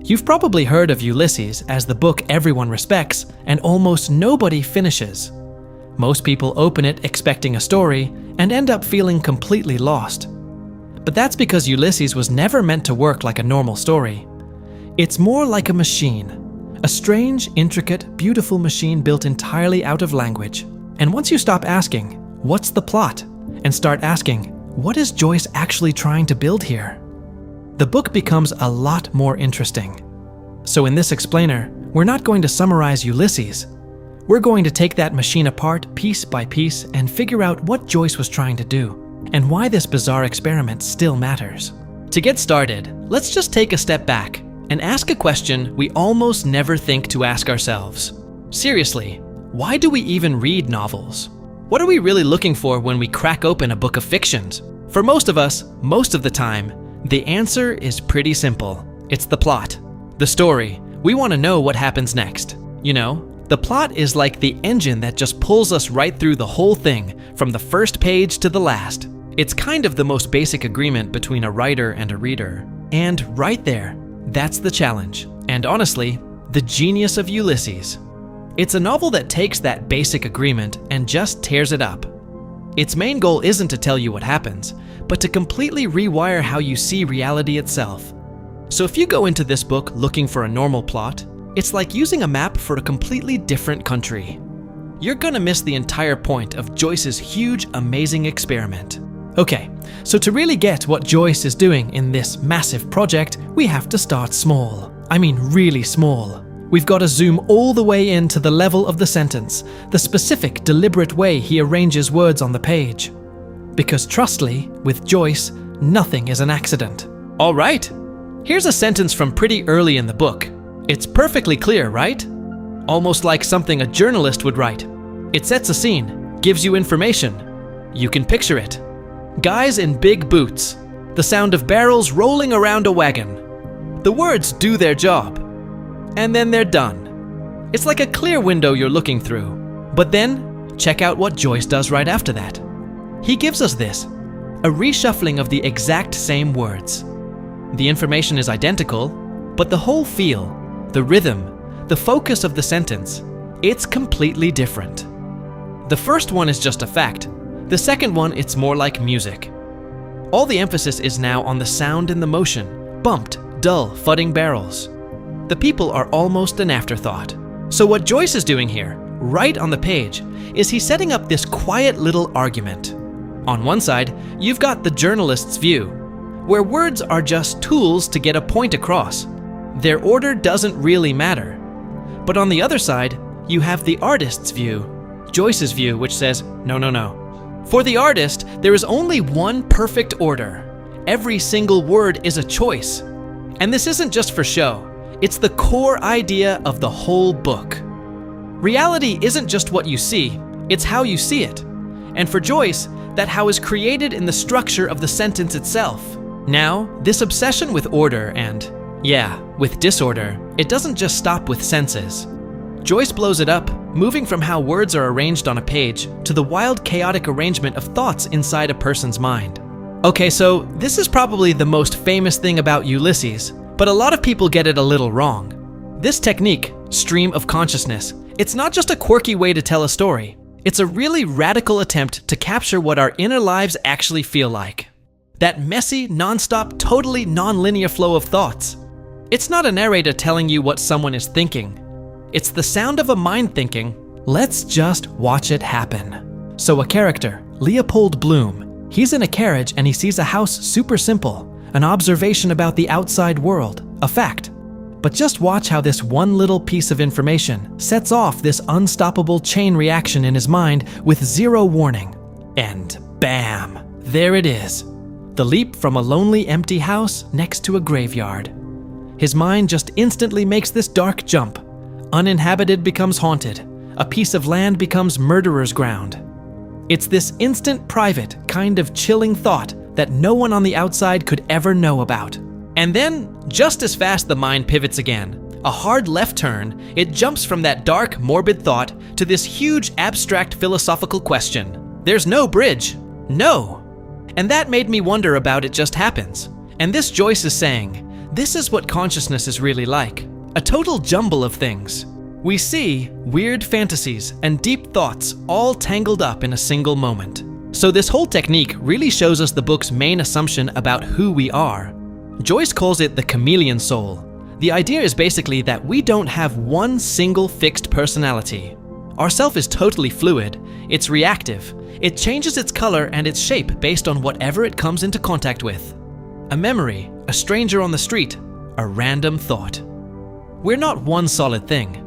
You've probably heard of Ulysses as the book everyone respects and almost nobody finishes. Most people open it expecting a story and end up feeling completely lost. But that's because Ulysses was never meant to work like a normal story. It's more like a machine. A strange, intricate, beautiful machine built entirely out of language. And once you stop asking, what's the plot? And start asking, what is Joyce actually trying to build here? The book becomes a lot more interesting. So in this explainer, we're not going to summarize Ulysses. We're going to take that machine apart piece by piece and figure out what Joyce was trying to do, and why this bizarre experiment still matters. To get started, let's just take a step back and ask a question we almost never think to ask ourselves. Seriously, why do we even read novels? What are we really looking for when we crack open a book of fictions? For most of us, most of the time, the answer is pretty simple. It's the plot, the story. We want to know what happens next. You know, the plot is like the engine that just pulls us right through the whole thing, from the first page to the last. It's kind of the most basic agreement between a writer and a reader. And right there, that's the challenge. And honestly, the genius of Ulysses. It's a novel that takes that basic agreement and just tears it up. Its main goal isn't to tell you what happens, but to completely rewire how you see reality itself. So if you go into this book looking for a normal plot, it's like using a map for a completely different country. You're gonna miss the entire point of Joyce's huge, amazing experiment. Okay, so to really get what Joyce is doing in this massive project, we have to start small. I mean really small. We've got to zoom all the way into the level of the sentence, the specific, deliberate way he arranges words on the page. Because trustly, with Joyce, nothing is an accident. All right, here's a sentence from pretty early in the book. It's perfectly clear, right? Almost like something a journalist would write. It sets a scene, gives you information. You can picture it. Guys in big boots, the sound of barrels rolling around a wagon. The words do their job, and then they're done. It's like a clear window you're looking through. But then, check out what Joyce does right after that. He gives us this, a reshuffling of the exact same words. The information is identical, but the whole feel, the rhythm, the focus of the sentence, it's completely different. The first one is just a fact. The second one, it's more like music. All the emphasis is now on the sound and the motion, bumped, dull, thudding barrels. The people are almost an afterthought. So what Joyce is doing here, right on the page, is he's setting up this quiet little argument. On one side, you've got the journalist's view, where words are just tools to get a point across. Their order doesn't really matter. But on the other side, you have the artist's view, Joyce's view, which says, no. For the artist, there is only one perfect order. Every single word is a choice. And this isn't just for show. It's the core idea of the whole book. Reality isn't just what you see, it's how you see it. And for Joyce, that how is created in the structure of the sentence itself. Now, this obsession with order and, with disorder, it doesn't just stop with senses. Joyce blows it up, moving from how words are arranged on a page to the wild, chaotic arrangement of thoughts inside a person's mind. Okay, so this is probably the most famous thing about Ulysses, but a lot of people get it a little wrong. This technique, stream of consciousness, it's not just a quirky way to tell a story. It's a really radical attempt to capture what our inner lives actually feel like. That messy, non-stop, totally non-linear flow of thoughts. It's not a narrator telling you what someone is thinking. It's the sound of a mind thinking, let's just watch it happen. So a character, Leopold Bloom, he's in a carriage and he sees a house super simple. An observation about the outside world, a fact. But just watch how this one little piece of information sets off this unstoppable chain reaction in his mind with zero warning. And bam, there it is. The leap from a lonely empty house next to a graveyard. His mind just instantly makes this dark jump. Uninhabited becomes haunted. A piece of land becomes murderer's ground. It's this instant private kind of chilling thought that no one on the outside could ever know about. And then, just as fast the mind pivots again, a hard left turn, it jumps from that dark, morbid thought to this huge, abstract philosophical question. There's no bridge. No. And that made me wonder about it just happens. And this Joyce is saying, This is what consciousness is really like. A total jumble of things. We see weird fantasies and deep thoughts all tangled up in a single moment. So this whole technique really shows us the book's main assumption about who we are. Joyce calls it the chameleon soul. The idea is basically that we don't have one single fixed personality. Our self is totally fluid, it's reactive, it changes its color and its shape based on whatever it comes into contact with. A memory, a stranger on the street, a random thought. We're not one solid thing.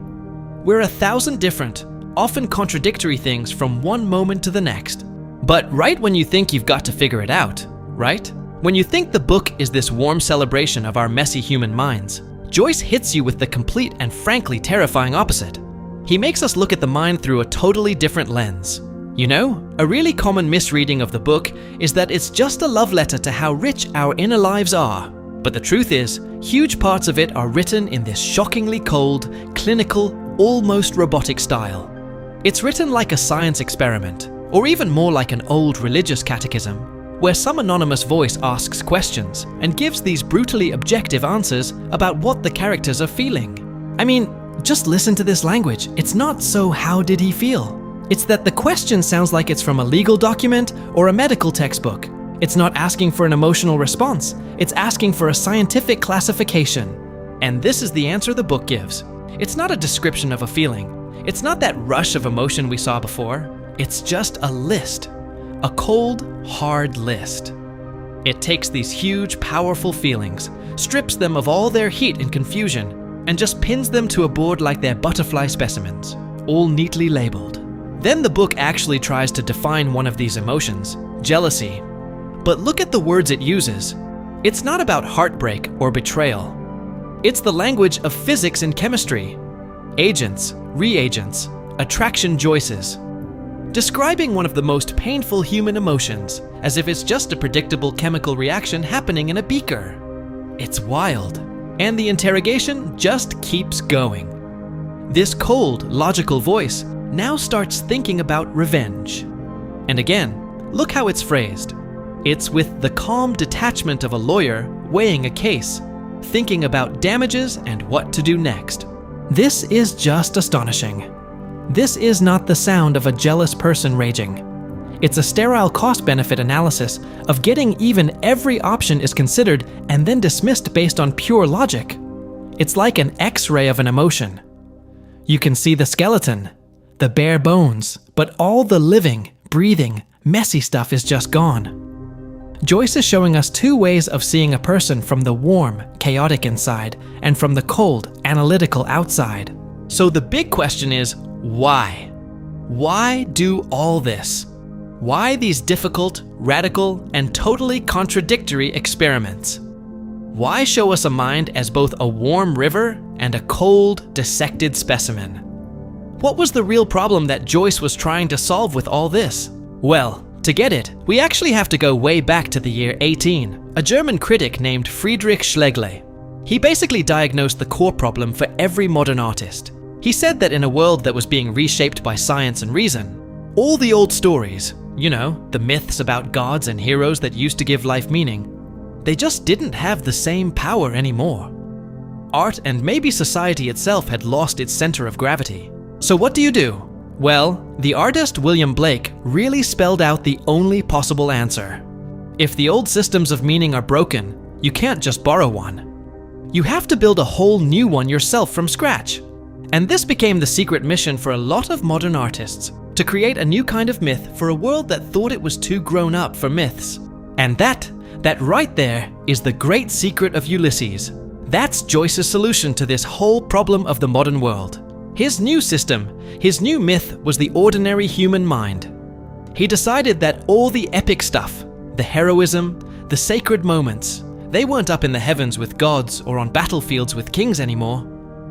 We're 1,000 different, often contradictory things from one moment to the next. But right when you think you've got to figure it out, right? When you think the book is this warm celebration of our messy human minds, Joyce hits you with the complete and frankly terrifying opposite. He makes us look at the mind through a totally different lens. You know, a really common misreading of the book is that it's just a love letter to how rich our inner lives are. But the truth is, huge parts of it are written in this shockingly cold, clinical, almost robotic style. It's written like a science experiment, or even more like an old religious catechism, where some anonymous voice asks questions and gives these brutally objective answers about what the characters are feeling. I mean, just listen to this language. It's not so how did he feel? It's that the question sounds like it's from a legal document or a medical textbook. It's not asking for an emotional response. It's asking for a scientific classification. And this is the answer the book gives. It's not a description of a feeling. It's not that rush of emotion we saw before. It's just a list. A cold, hard list. It takes these huge, powerful feelings, strips them of all their heat and confusion, and just pins them to a board like they're butterfly specimens, all neatly labeled. Then the book actually tries to define one of these emotions, jealousy. But look at the words it uses. It's not about heartbreak or betrayal. It's the language of physics and chemistry. Agents, reagents, attraction Joyces. Describing one of the most painful human emotions as if it's just a predictable chemical reaction happening in a beaker. It's wild. And the interrogation just keeps going. This cold, logical voice now starts thinking about revenge. And again, look how it's phrased. It's with the calm detachment of a lawyer weighing a case, thinking about damages and what to do next. This is just astonishing. This is not the sound of a jealous person raging. It's a sterile cost-benefit analysis of getting even every option is considered and then dismissed based on pure logic. It's like an X-ray of an emotion. You can see the skeleton, the bare bones, but all the living, breathing, messy stuff is just gone. Joyce is showing us two ways of seeing a person from the warm, chaotic inside and from the cold, analytical outside. So the big question is, why? Why do all this? Why these difficult, radical, and totally contradictory experiments? Why show us a mind as both a warm river and a cold, dissected specimen? What was the real problem that Joyce was trying to solve with all this? Well, to get it, we actually have to go way back to the year 18. A German critic named Friedrich Schlegel. He basically diagnosed the core problem for every modern artist. He said that in a world that was being reshaped by science and reason, all the old stories, you know, the myths about gods and heroes that used to give life meaning, they just didn't have the same power anymore. Art and maybe society itself had lost its center of gravity. So what do? Well, the artist William Blake really spelled out the only possible answer. If the old systems of meaning are broken, you can't just borrow one. You have to build a whole new one yourself from scratch. And this became the secret mission for a lot of modern artists, to create a new kind of myth for a world that thought it was too grown up for myths. And that right there is the great secret of Ulysses. That's Joyce's solution to this whole problem of the modern world. His new system, his new myth was the ordinary human mind. He decided that all the epic stuff, the heroism, the sacred moments, they weren't up in the heavens with gods or on battlefields with kings anymore.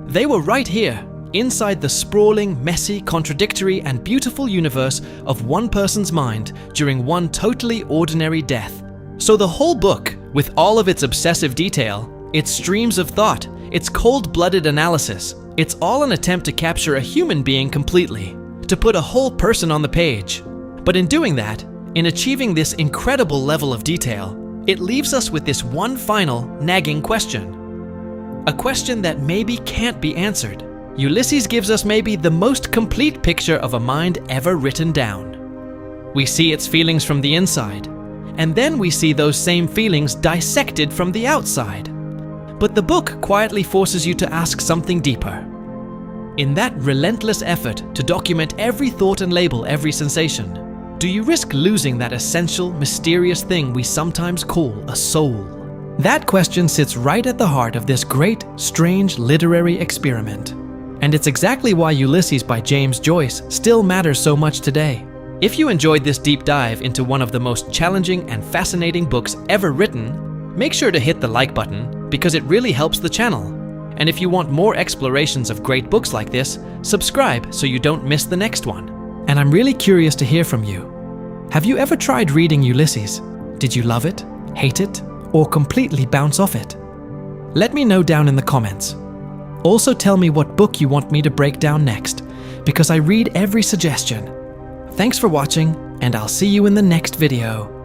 They were right here, inside the sprawling, messy, contradictory, and beautiful universe of one person's mind during one totally ordinary death. So the whole book, with all of its obsessive detail, its streams of thought, its cold-blooded analysis, it's all an attempt to capture a human being completely, to put a whole person on the page. But in doing that, in achieving this incredible level of detail, it leaves us with this one final, nagging question. A question that maybe can't be answered. Ulysses gives us maybe the most complete picture of a mind ever written down. We see its feelings from the inside, and then we see those same feelings dissected from the outside. But the book quietly forces you to ask something deeper. In that relentless effort to document every thought and label every sensation, do you risk losing that essential, mysterious thing we sometimes call a soul? That question sits right at the heart of this great, strange literary experiment. And it's exactly why Ulysses by James Joyce still matters so much today. If you enjoyed this deep dive into one of the most challenging and fascinating books ever written, make sure to hit the like button because it really helps the channel. And if you want more explorations of great books like this, subscribe so you don't miss the next one. And I'm really curious to hear from you. Have you ever tried reading Ulysses? Did you love it, hate it, or completely bounce off it? Let me know down in the comments. Also tell me what book you want me to break down next, because I read every suggestion. Thanks for watching, and I'll see you in the next video.